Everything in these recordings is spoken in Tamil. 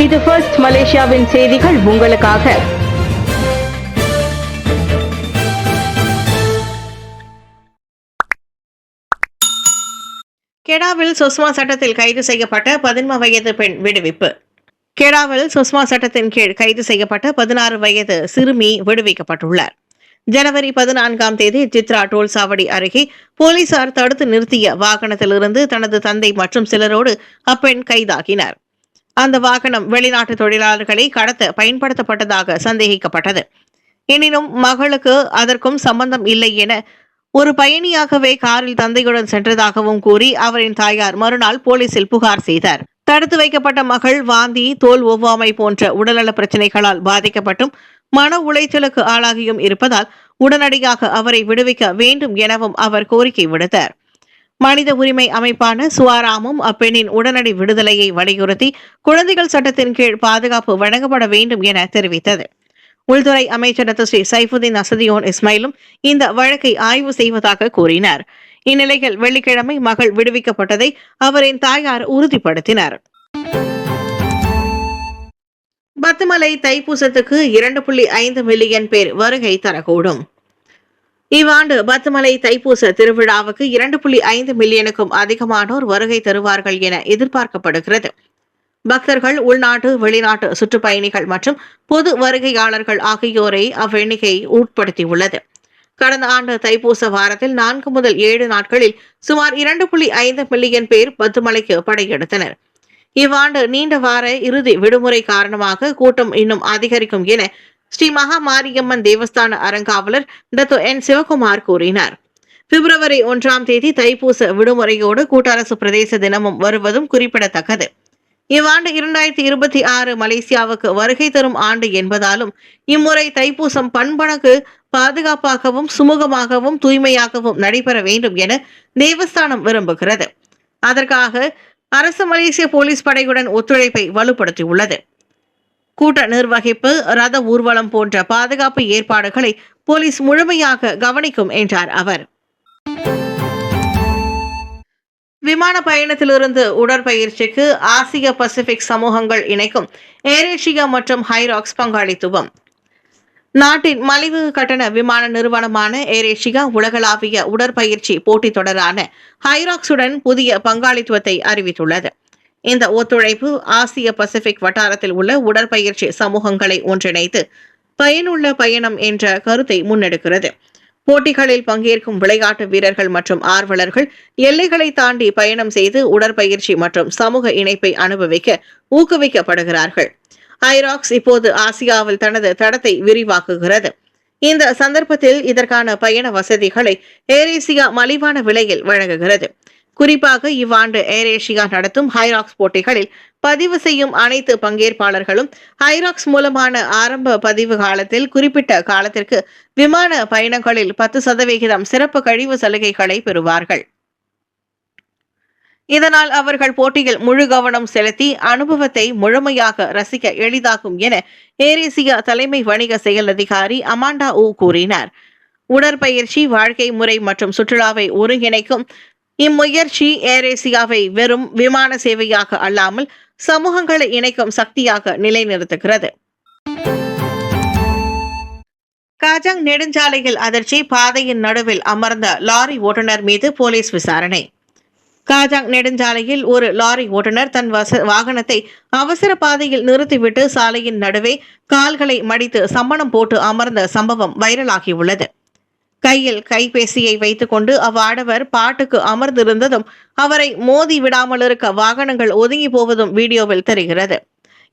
இது ஃபர்ஸ்ட் மலேசியாவின் செய்திகள் உங்களுக்காக. கெடாவில் சுஸ்மா சட்டத்தில் கைது செய்யப்பட்ட 11 வயது பெண் விடுவிப்பு. கெடாவில் சுஸ்மா சட்டத்தின் கீழ் கைது செய்யப்பட்ட 16 வயது சிறுமி விடுவிக்கப்பட்டுள்ளார். ஜனவரி 14ஆம் தேதி சித்ரா டோல் சாவடி அருகே போலீசார் தடுத்து நிறுத்திய வாகனத்திலிருந்து தனது தந்தை மற்றும் சிலரோடு அப்பெண் கைதாகினார். அந்த வாகனம் வெளிநாட்டு தொழிலாளர்களை கடத்த பயன்படுத்தப்பட்டதாக சந்தேகிக்கப்பட்டது. எனினும் மகளுக்கு அதற்கும் சம்பந்தம் இல்லை என ஒரு பயணியாகவே காரில் தந்தையுடன் சென்றதாகவும் கூறி அவரின் தாயார் மறுநாள் போலீசில் புகார் செய்தார். தடுத்து வைக்கப்பட்ட மகள் வாந்தி, தோல் ஒவ்வாமை போன்ற உடல்நல பிரச்சினைகளால் பாதிக்கப்பட்டும் மன உளைச்சலுக்கு ஆளாகியும் இருப்பதால் உடனடியாக அவரை விடுவிக்க வேண்டும் எனவும் அவர் கோரிக்கை விடுத்தார். மனித உரிமை அமைப்பான சுவாராமும் அப்பெண்ணின் உடனடி விடுதலையை வலியுறுத்தி குழந்தைகள் சட்டத்தின் கீழ் பாதுகாப்பு வழங்கப்பட வேண்டும் என தெரிவித்தது. உள்துறை அமைச்சர் ஸ்ரீ சைஃபுதீன் அசதியோன் இஸ்மாயிலும் இந்த வழக்கை ஆய்வு செய்வதாக கூறினார். இந்நிலையில் வெள்ளிக்கிழமை மகள் விடுவிக்கப்பட்டதை அவரின் தாயார் உறுதிப்படுத்தினார். பத்துமலை தைப்பூசத்துக்கு 2.5 மில்லியன் பேர் வருகை தரக்கூடும். இவ்வாண்டு பத்துமலை தைப்பூச திருவிழாவுக்கு 2.5 மில்லியனுக்கும் அதிகமானோர் வருகை தருவார்கள் என எதிர்பார்க்கப்படுகிறது. பக்தர்கள், உள்நாட்டு வெளிநாட்டு சுற்றுப்பயணிகள் மற்றும் பொது வருகையாளர்கள் ஆகியோரை அவ்வெண்ணிக்கை உட்படுத்தியுள்ளது. கடந்த ஆண்டு தைப்பூச வாரத்தில் 4 முதல் 7 நாட்களில் சுமார் 2.5 மில்லியன் பேர் பத்துமலைக்கு படையெடுத்தனர். இவ்வாண்டு நீண்ட வார இறுதி விடுமுறை காரணமாக கூட்டம் இன்னும் அதிகரிக்கும் என ஸ்ரீ மகா மாரியம்மன் தேவஸ்தான அறங்காவலர் என் சிவகுமார் கூறினார். பிப்ரவரி 1ஆம் தேதி தைப்பூச விடுமுறையோடு கூட்டரசு பிரதேச தினமும் வருவதும் குறிப்பிடத்தக்கது. இவ்வாண்டு 2026 மலேசியாவுக்கு வருகை தரும் ஆண்டு என்பதாலும் இம்முறை தைப்பூசம் பண்பனக்கு பாதுகாப்பாகவும் சுமூகமாகவும் தூய்மையாகவும் நடைபெற வேண்டும் என தேவஸ்தானம் விரும்புகிறது. அதற்காக அரசு மலேசிய போலீஸ் படையுடன் ஒத்துழைப்பை வலுப்படுத்தியுள்ளது. கூட்ட நிர்வகிப்பு, ரத ஊர்வலம் போன்ற பாதுகாப்பு ஏற்பாடுகளை போலீஸ் முழுமையாக கவனிக்கும் என்றார் அவர். விமான பயணத்திலிருந்து உடற்பயிற்சிக்கு ஆசிய பசிபிக் சமூகங்கள் இணைக்கும் ஏரேஷியா மற்றும் ஹைராக்ஸ் பங்காளித்துவம். நாட்டின் மலிவு கட்டண விமான நிறுவனமான ஏரேஷியா உலகளாவிய உடற்பயிற்சி போட்டித் தொடரான ஹைராக்ஸுடன் புதிய பங்காளித்துவத்தை அறிவித்துள்ளது. இந்த ஒத்துழைப்பு ஆசிய பசிபிக் வட்டாரத்தில் உள்ள உடற்பயிற்சி சமூகங்களை ஒன்றிணைத்து பயனுள்ள பயணம் என்ற கருத்தை முன்னெடுக்கிறது. போட்டிகளில் பங்கேற்கும் விளையாட்டு வீரர்கள் மற்றும் ஆர்வலர்கள் எல்லைகளை தாண்டி பயணம் செய்து உடற்பயிற்சி மற்றும் சமூக இணைப்பை அனுபவிக்க ஊக்குவிக்கப்படுகிறார்கள். ஐராக்ஸ் இப்போது ஆசியாவில் தனது தடத்தை விரிவாக்குகிறது. இந்த சந்தர்ப்பத்தில் இதற்கான பயண வசதிகளை ஏரேசியா மலிவான விலையில் வழங்குகிறது. குறிப்பாக இவ்வாண்டு ஏரேஷியா நடத்தும் ஹைராக்ஸ் போட்டிகளில் பதிவு செய்யும் அனைத்து பங்கேற்பாளர்களும் ஹைராக்ஸ் மூலமான ஆரம்ப பதிவு காலத்தில் குறிப்பிட்ட காலத்திற்கு விமான பயணங்களில் 10% சிறப்பு கழிவு சலுகைகளை பெறுவார்கள். இதனால் அவர்கள் போட்டியில் முழு கவனம் செலுத்தி அனுபவத்தை முழுமையாக ரசிக்க எளிதாகும் என ஏரேசியா தலைமை வணிக செயல் அதிகாரி அமாண்டா ஊ கூறினார். உடற்பயிற்சி, வாழ்க்கை முறை மற்றும் சுற்றுலாவை ஒருங்கிணைக்கும் இம்முயற்சி ஏரேசியாவை வெறும் விமான சேவையாக அல்லாமல் சமூகங்களை இணைக்கும் சக்தியாக நிலைநிறுத்துகிறது. காஜாங் நெடுஞ்சாலையில் அதிர்ச்சி, பாதையின் நடுவில் அமர்ந்த லாரி ஓட்டுநர் மீது போலீஸ் விசாரணை. காஜாங் நெடுஞ்சாலையில் ஒரு லாரி ஓட்டுநர் தன் வாகனத்தை அவசர பாதையில் நிறுத்திவிட்டு சாலையின் நடுவே கால்களை மடித்து சம்மணம் போட்டு அமர்ந்த சம்பவம் வைரலாகியுள்ளது. கையில் கைபேசியை வைத்துக் கொண்டு அவ்வாடவர் பாட்டுக்கு அமர்ந்திருந்ததும் அவரை மோதி விடாமல் இருக்க வாகனங்கள் ஒதுங்கி போவதும் வீடியோவில் தெரிகிறது.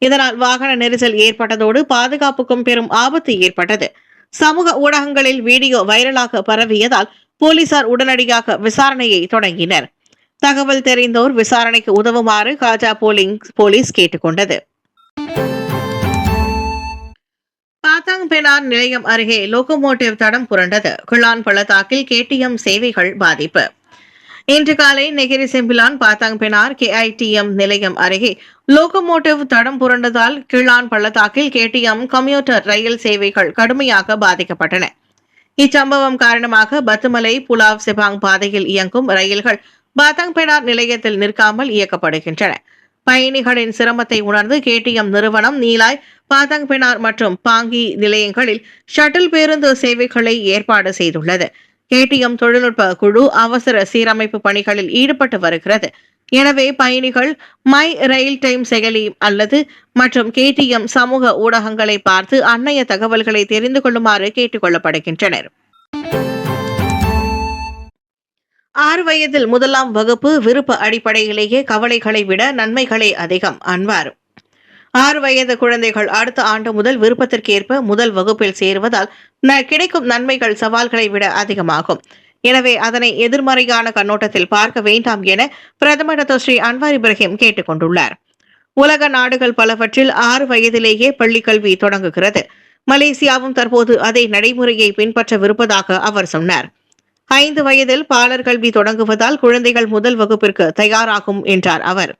இதனால் வாகன நெரிசல் ஏற்பட்டதோடு பாதுகாப்புக்கும் பெரும் ஆபத்து ஏற்பட்டது. சமூக ஊடகங்களில் வீடியோ வைரலாக பரவியதால் போலீசார் உடனடியாக விசாரணையை தொடங்கினர். தகவல் தெரிந்தோர் விசாரணைக்கு உதவுமாறு காஜா போலீஸ் கேட்டுக்கொண்டது. பாத்தாங் பெனார் நிலையம் அருகே லோகோமோட்டிவ் தடம் புரண்டது. கிளான் பள்ளத்தாக்கில் KTM சேவைகள் பாதிப்பு. இன்று காலை நெகிரி செம்பிலான் பாத்தாங் பெனார் KITM நிலையம் அருகே லோகோமோட்டிவ் தடம் புரண்டதால் கிளான் பள்ளத்தாக்கில் KTM கம்யூட்டர் ரயில் சேவைகள் கடுமையாக பாதிக்கப்பட்டன. இச்சம்பவம் காரணமாக பத்துமலை புலாவ் செபாங் பாதையில் இயங்கும் ரயில்கள் பாத்தாங் பெனார் நிலையத்தில் நிற்காமல் இயக்கப்படுகின்றன. பயணிகளின் சிரமத்தை உணர்ந்து KTM நிறுவனம் நீலாய், பாதங்பினார் மற்றும் பாங்கி நிலையங்களில் ஷட்டில் பேருந்து சேவைகளை ஏற்பாடு செய்துள்ளது. KTM தொழில்நுட்ப குழு அவசர சீரமைப்பு பணிகளில் ஈடுபட்டு வருகிறது. எனவே பயணிகள் மை ரயில் டைம் செயலி அல்லது மற்றும் KTM சமூக ஊடகங்களை பார்த்து அன்னைய தகவல்களை தெரிந்து கொள்ளுமாறு கேட்டுக் கொள்ளப்படுகின்றனர். 6 வயதில் முதலாம் வகுப்பு விருப்ப அடிப்படையிலேயே கவலைகளை விட நன்மைகளே அதிகம். அன்வார். 6 வயது குழந்தைகள் அடுத்த ஆண்டு முதல் விருப்பத்திற்கேற்ப முதல் வகுப்பில் சேருவதால் கிடைக்கும் நன்மைகள் சவால்களை விட அதிகமாகும். எனவே அதனை எதிர்மறையான கண்ணோட்டத்தில் பார்க்க வேண்டாம் என பிரதமர் ஸ்ரீ அன்வார் இப்ராஹிம் கேட்டுக் கொண்டுள்ளார். உலக நாடுகள் பலவற்றில் 6 வயதிலேயே பள்ளிக்கல்வி தொடங்குகிறது. மலேசியாவும் தற்போது அதே நடைமுறையை பின்பற்றவிருப்பதாக அவர் சொன்னார். 5 வயதில் பாலர் கல்வி தொடங்குவதால் குழந்தைகள் முதல் வகுப்பிற்கு தயாராகும் என்றார் அவர்.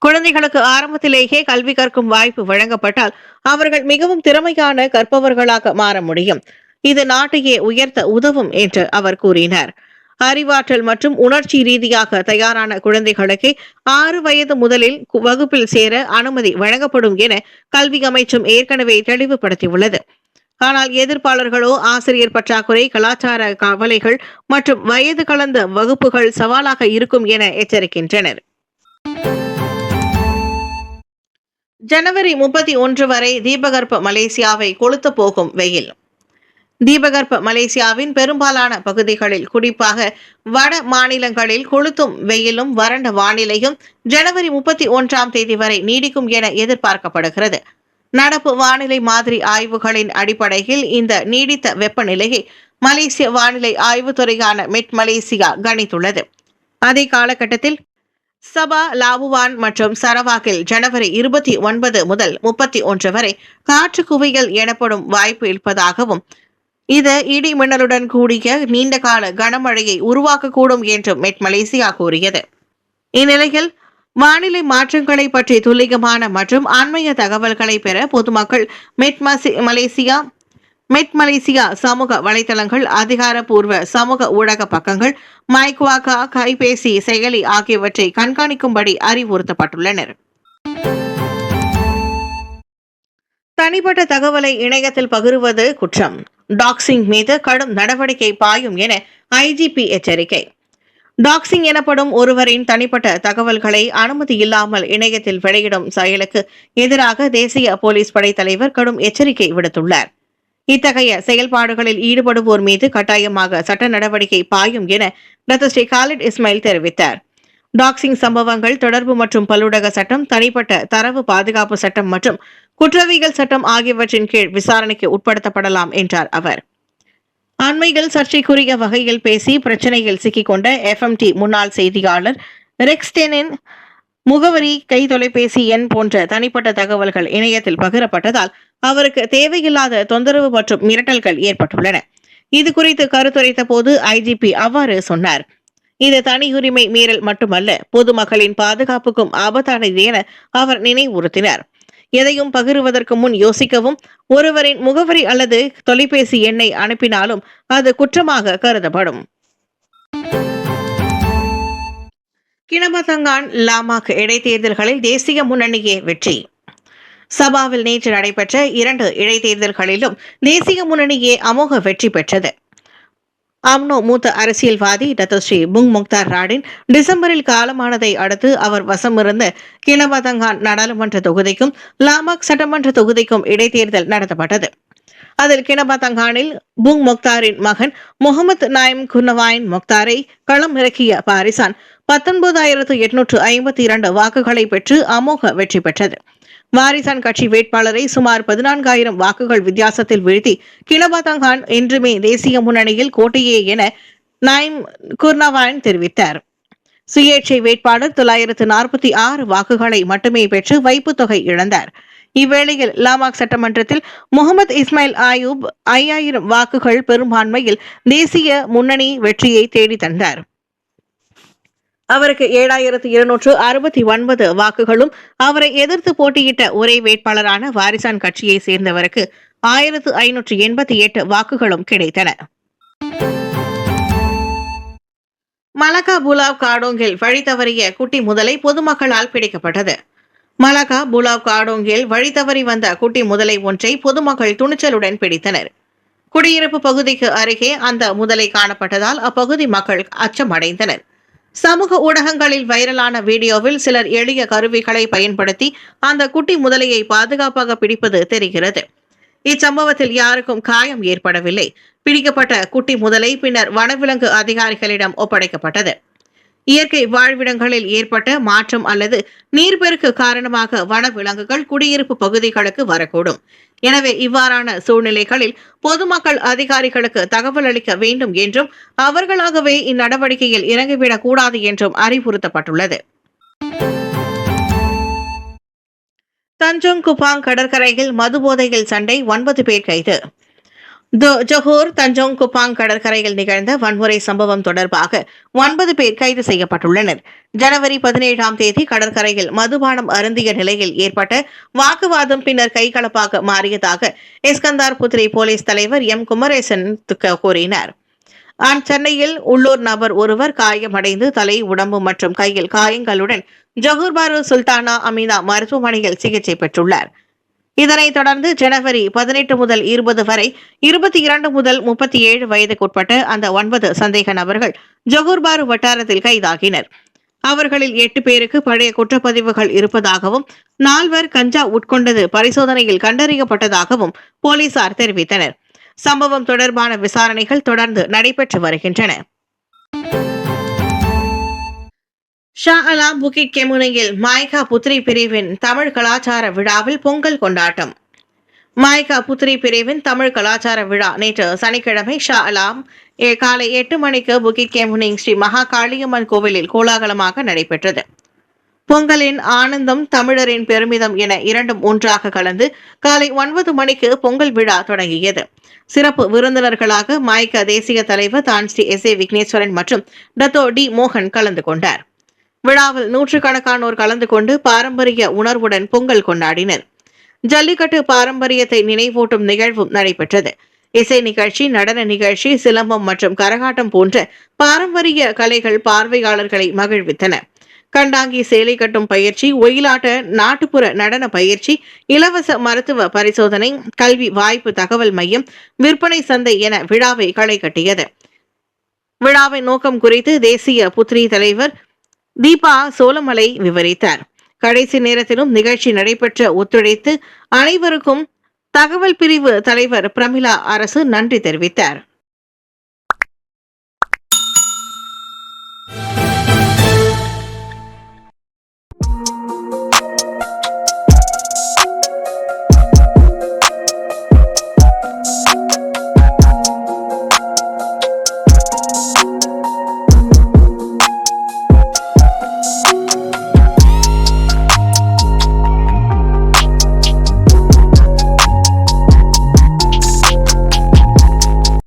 குழந்தைகளுக்கு ஆரம்பத்திலேயே கல்வி கற்கும் வாய்ப்பு வழங்கப்பட்டால் அவர்கள் மிகவும் திறமையான கற்பவர்களாக மாற முடியும். இது நாட்டையே உயர்த்த உதவும் என்று அவர் கூறினார். அறிவாற்றல் மற்றும் உணர்ச்சி ரீதியாக தயாரான குழந்தைகளுக்கு 6 வயது முதலில் வகுப்பில் சேர அனுமதி வழங்கப்படும் என கல்வி அமைச்சும் ஏற்கனவே தெளிவுபடுத்தியுள்ளது. ஆனால் எதிர்ப்பாளர்களோ ஆசிரியர் பற்றாக்குறை, கலாச்சார கவலைகள் மற்றும் வயது கலந்த வகுப்புகள் சவாலாக இருக்கும் என எச்சரிக்கின்றனர். ஜனவரி 31 வரை தீபகற்ப மலேசியாவை கொளுத்து போகும் வெயில். தீபகற்ப மலேசியாவின் பெரும்பாலான பகுதிகளில், குறிப்பாக வட மாநிலங்களில் கொளுத்தும் வெயிலும் வறண்ட வானிலையும் ஜனவரி 31ஆம் தேதி வரை நீடிக்கும் என எதிர்பார்க்கப்படுகிறது. நடப்பு வானிலை மாதிரி ஆய்வுகளின் அடிப்படையில் இந்த நீடித்த வெப்பநிலையை மலேசிய வானிலை ஆய்வுத்துறையான மெட் மலேசியா கணித்துள்ளது. அதே காலகட்டத்தில் சபா, லாபுவான் மற்றும் சரவாக்கில் ஜனவரி 29 முதல் 31 வரை காற்று குவியல் எனப்படும் வாய்ப்பு இருப்பதாகவும் இது இடி மின்னலுடன் கூடிய நீண்டகால கனமழையை உருவாக்கக்கூடும் என்றும் மெட் மலேசியா கூறியது. இந்நிலையில் வானிலை மாற்றங்களை பற்றி துல்லியமான மற்றும் அண்மைய தகவல்களை பெற பொதுமக்கள் மெட் மலேசியா சமூக வலைதளங்கள், அதிகாரப்பூர்வ சமூக ஊடக பக்கங்கள், மைக்வாகா கைபேசி செயலி ஆகியவற்றை கண்காணிக்கும்படி அறிவுறுத்தப்பட்டுள்ளனர். தனிப்பட்ட தகவலை இணையத்தில் பகிர்வது குற்றம். டாக்சிங் மீது கடும் நடவடிக்கை பாயும் என IGP எச்சரிக்கை. டாக்சிங் எனப்படும் ஒருவரின் தனிப்பட்ட தகவல்களை அனுமதி இல்லாமல் இணையத்தில் வெளியிடும் செயலுக்கு எதிராக தேசிய போலீஸ் படை தலைவர் கடும் எச்சரிக்கை விடுத்துள்ளார். இத்தகைய செயல்பாடுகளில் ஈடுபடுவோர் மீது கட்டாயமாக சட்ட நடவடிக்கை பாயும் என டாக்டர் ஸ்ரீ காலிட் இஸ்மாயில் தெரிவித்தார். டாக்சிங் சம்பவங்கள் தொடர்பு மற்றும் பல்லுடக சட்டம், தனிப்பட்ட தரவு பாதுகாப்பு சட்டம் மற்றும் குற்றவியல் சட்டம் ஆகியவற்றின் கீழ் விசாரணைக்கு உட்படுத்தப்படலாம் என்றார் அவர். அண்மையில் சர்ச்சைக்குரிய வகையில் பேசி பிரச்சனையில் சிக்கிக்கொண்ட FMT முன்னாள் செய்தியாளர் ரெக்ஸ்டெனின் முகவரி, கை தொலைபேசி எண் போன்ற தனிப்பட்ட தகவல்கள் இணையத்தில் பகிரப்பட்டதால் அவருக்கு தேவையில்லாத தொந்தரவு மற்றும் மிரட்டல்கள் ஏற்பட்டுள்ளன. இது குறித்து கருத்துரைத்த போது IGP அவ்வாறு சொன்னார். இது தனியுரிமை மீறல் மட்டுமல்ல, பொதுமக்களின் பாதுகாப்புக்கும் ஆபத்தானது என அவர் நினைவுறுத்தினார். எதையும் பகிர்வதற்கு முன் யோசிக்கவும், ஒருவரின் முகவரி அல்லது தொலைபேசி எண்ணை அனுப்பினாலும் அது குற்றமாக கருதப்படும். கினபதங்கான் லாமாக் இடைத்தேர்தல்களில் தேசிய முன்னணியே வெற்றி. சபாவில் நேற்று நடைபெற்ற 2 இடைத்தேர்தல்களிலும் தேசிய முன்னணியே அமோக வெற்றி பெற்றது. அம்னோ மூத்த அரசியல்வாதி டாக்டர் ஸ்ரீ புங் முக்தார் ராடின் டிசம்பரில் காலமானதை அடுத்து அவர் வசமிருந்த கினபதங்கான் நாடாளுமன்ற தொகுதிக்கும் லாமாக் சட்டமன்ற தொகுதிக்கும் இடைத்தேர்தல் நடத்தப்பட்டது. அதில் கினபதங்கானில் புங் முக்தாரின் மகன் முகமது நாயிம் குர்னவாயின் முக்தாரை களம் இறக்கிய பாரிசான் 19,852 வாக்குகளை பெற்று அமோக வெற்றி பெற்றது. வாரிசான் கட்சி வேட்பாளரை சுமார் 14,000 வாக்குகள் வித்தியாசத்தில் வீழ்த்தி கினபதங்கான் என்றுமே தேசிய முன்னணியில் கோட்டையே என நாயிம் குர்னவாயின் தெரிவித்தார். சுயேட்சை வேட்பாளர் 946 வாக்குகளை மட்டுமே பெற்று வைப்பு தொகை இழந்தார். இவ்வேளையில் லாமாக் சட்டமன்றத்தில் முகமது இஸ்மாயில் ஆயூப் 5000 வாக்குகள் பெரும்பான்மையில் தேசிய முன்னணி வெற்றியை தேடி தந்தார். அவருக்கு 7,269 வாக்குகளும், அவரை எதிர்த்து போட்டியிட்ட ஒரே வேட்பாளரான வாரிசான் கட்சியை சேர்ந்தவருக்கு 1,588 வாக்குகளும் கிடைத்தன. மலக்கா புலாவ் காடோங்கில் வழி தவறிய குட்டி முதலை பொதுமக்களால் பிடிக்கப்பட்டது. மலக்கா புலாவ் காடோங்கில் வழி தவறி வந்த குட்டி முதலை ஒன்றை பொதுமக்கள் துணிச்சலுடன் பிடித்தனர். குடியிருப்பு பகுதிக்கு அருகே அந்த முதலை காணப்பட்டதால் அப்பகுதி மக்கள் அச்சமடைந்தனர். சமூக ஊடகங்களில் வைரலான வீடியோவில் சிலர் எளிய கருவிகளை பயன்படுத்தி அந்த குட்டி முதலையை பாதுகாப்பாக பிடிப்பது தெரிகிறது. இச்சம்பவத்தில் யாருக்கும் காயம் ஏற்படவில்லை. பிடிக்கப்பட்ட குட்டி முதலை பின்னர் வனவிலங்கு அதிகாரிகளிடம் ஒப்படைக்கப்பட்டது. இயற்கை வாழ்விடங்களில் ஏற்பட்ட மாற்றம் அல்லது நீர்ப்பெருக்கு காரணமாக வனவிலங்குகள் குடியிருப்பு பகுதிகளுக்கு வரக்கூடும். எனவே இவ்வாறான சூழ்நிலைகளில் பொதுமக்கள் அதிகாரிகளுக்கு தகவல் அளிக்க வேண்டும் என்றும் அவர்களாகவே இந்நடவடிக்கையில் இறங்கிவிடக் கூடாது என்றும் அறிவுறுத்தப்பட்டுள்ளது. தஞ்சோங் குபாங் கடற்கரையில் மதுபோதையில் சண்டை, 9 பேர் கைது. ஜொஹோர் தஞ்சோங் குபாங் கடற்கரையில் நிகழ்ந்த வன்முறை சம்பவம் தொடர்பாக 9 பேர் கைது செய்யப்பட்டுள்ளனர். ஜனவரி 17ஆம் தேதி கடற்கரையில் மதுபானம் அருந்திய நிலையில் ஏற்பட்ட வாக்குவாதம் பின்னர் கைகலப்பாக மாறியதாக இஸ்கந்தார் புத்ரி போலீஸ் தலைவர் எம் குமரேசன் கூறினார். சென்னையில் உள்ளூர் நபர் ஒருவர் காயமடைந்து தலை, உடம்பு மற்றும் கையில் காயங்களுடன் ஜொஹூர் பாரு சுல்தானா அமீனா மருத்துவமனையில் சிகிச்சை பெற்றுள்ளார். இதனைத் தொடர்ந்து ஜனவரி 18 முதல் 20 வரை 22 முதல் 37 வயதுக்குட்பட்ட அந்த 9 சந்தேக நபர்கள் ஜொஹூர் பாரு வட்டாரத்தில் கைதாகினர். அவர்களில் 8 பேருக்கு பழைய குற்றப்பதிவுகள் இருப்பதாகவும் 4 கஞ்சா உட்கொண்டது பரிசோதனையில் கண்டறியப்பட்டதாகவும் போலீசார் தெரிவித்தனர். சம்பவம் தொடர்பான விசாரணைகள் தொடர்ந்து நடைபெற்று வருகின்றன. ஷா அலாம் புகிட் கெமுனியில் மாய்கா புத்ரி பிரிவின் தமிழ் கலாச்சார விழாவில் பொங்கல் கொண்டாட்டம். மாய்கா புத்ரி பிரிவின் தமிழ் கலாச்சார விழா நேற்று சனிக்கிழமை ஷா அலாம் காலை 8 மணிக்கு புகிட் கெமுனிங் ஸ்ரீ மகா காளியம்மன் கோவிலில் கோலாகலமாக நடைபெற்றது. பொங்கலின் ஆனந்தம், தமிழரின் பெருமிதம் என இரண்டும் ஒன்றாக கலந்து காலை 9 மணிக்கு பொங்கல் விழா தொடங்கியது. சிறப்பு விருந்தினர்களாக மாய்கா தேசிய தலைவர் தான் ஸ்ரீ எஸ். ஏ. விக்னேஸ்வரன் மற்றும் டத்தோ டி. மோகன் கலந்து கொண்டார். விழாவில் நூற்றுக்கணக்கானோர் கலந்து கொண்டு பாரம்பரிய உணர்வுடன் பொங்கல் கொண்டாடினர். ஜல்லிக்கட்டு பாரம்பரியத்தை நினைவூட்டும் நிகழ்வும் நடைபெற்றது. இசை நிகழ்ச்சி, நடன நிகழ்ச்சி, சிலம்பம் மற்றும் கரகாட்டம் போன்ற பாரம்பரிய கலைகள் பார்வையாளர்களை மகிழ்வித்தன. கண்டாங்கி சேலை கட்டும் பயிற்சி, ஒயிலாட்ட, நாட்டுப்புற நடன பயிற்சி, இலவச மருத்துவ பரிசோதனை, கல்வி வாய்ப்பு தகவல் மையம், விற்பனை சந்தை என விழாவை களை கட்டியது. விழாவின் நோக்கம் குறித்து தேசிய புத்ரி தலைவர் தீபா சோலமலை விவரித்தார். கடைசி நேரத்திலும் நிகழ்ச்சி நடைபெற்ற ஒத்துழைத்து அனைவருக்கும் தகவல் பிரிவு தலைவர் பிரமிளா அரசு நன்றி தெரிவித்தார்.